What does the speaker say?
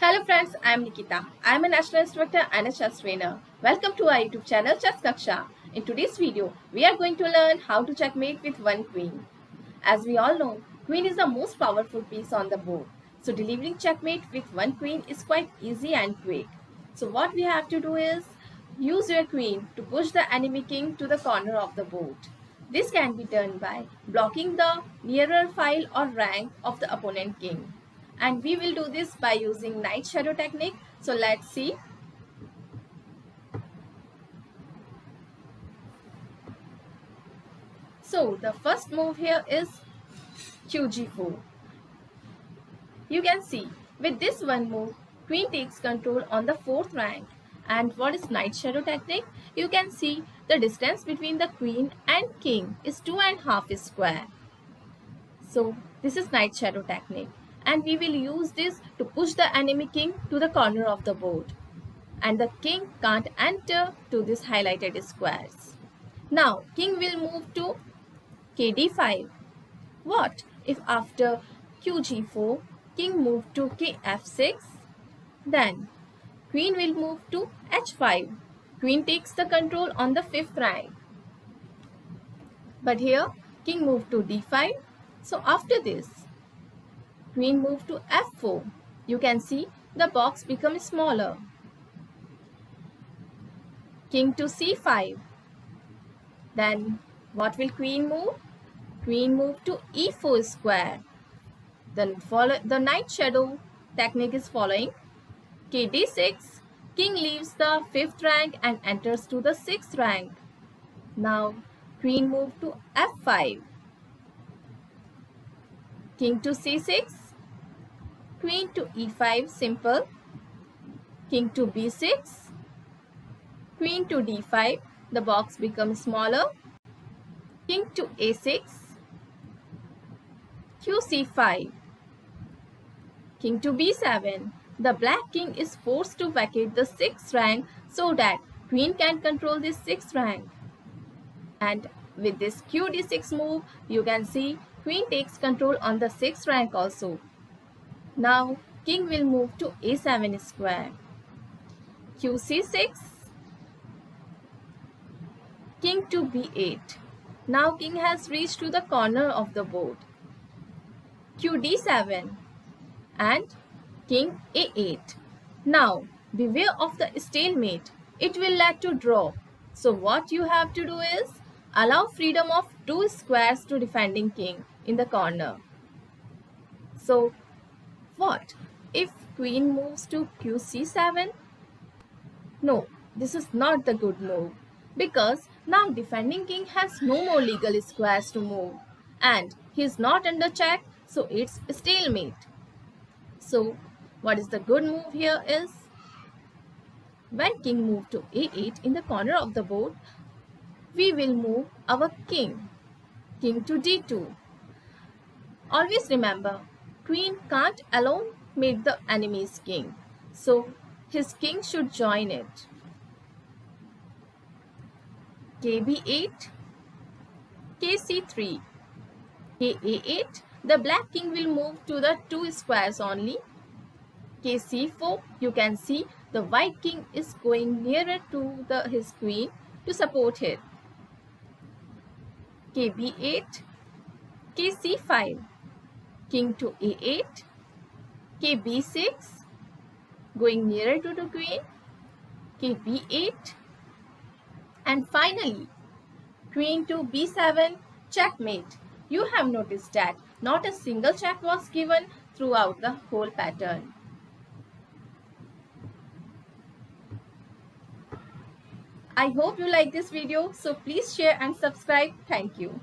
Hello friends, I am Nikita. I am a national instructor and a chess trainer. Welcome to our YouTube channel Chess Kaksha. In today's video, we are going to learn how to checkmate with one queen. As we all know, queen is the most powerful piece on the board. So delivering checkmate with one queen is quite easy and quick. So what we have to do is use your queen to push the enemy king to the corner of the board. This can be done by blocking the nearer file or rank of the opponent king. And we will do this by using knight shadow technique. So let's see. So the first move here is QG4. You can see with this one move, queen takes control on the 4th rank. And what is knight shadow technique? You can see the distance between the queen and king is 2.5 square. So this is knight shadow technique. And we will use this to push the enemy king to the corner of the board. And the king can't enter to these highlighted squares. Now king will move to KD5. What if after QG4 king move to KF6? Then queen will move to H5. Queen takes the control on the 5th rank. But here king moved to D5. So after this, queen moved to F4. You can see the box becomes smaller. King to C5. Then what will queen move? Queen move to E4 square. Then the knight shadow technique is following. KD6. King leaves the 5th rank and enters to the 6th rank. Now queen move to F5. King to C6. Queen to E5 simple. King to B6. Queen to D5. The box becomes smaller. King to A6. QC5. King to B7. The black king is forced to vacate the 6th rank so that queen can control this 6th rank. And with this QD6 move, you can see queen takes control on the 6th rank also. Now king will move to A7 square. QC6. King to B8. Now king has reached to the corner of the board. QD7 and King A8. Now beware of the stalemate. It will lead to draw. So what you have to do is allow freedom of 2 squares to defending king in the corner. So what if queen moves to QC7? No, this is not the good move because now defending king has no more legal squares to move and he is not under check, so it's stalemate. So what is the good move here is when king move to A8 in the corner of the board, we will move our king to D2. Always remember, queen can't alone meet the enemy's king, so his king should join it. KB8, KC3, KA8, the black king will move to the 2 squares only. KC4, you can see the white king is going nearer to his queen to support it. KB8, KC5, king to A8, KB6, going nearer to the queen, KB8, and finally queen to B7, checkmate. You have noticed that not a single check was given throughout the whole pattern. I hope you like this video, so please share and subscribe. Thank you.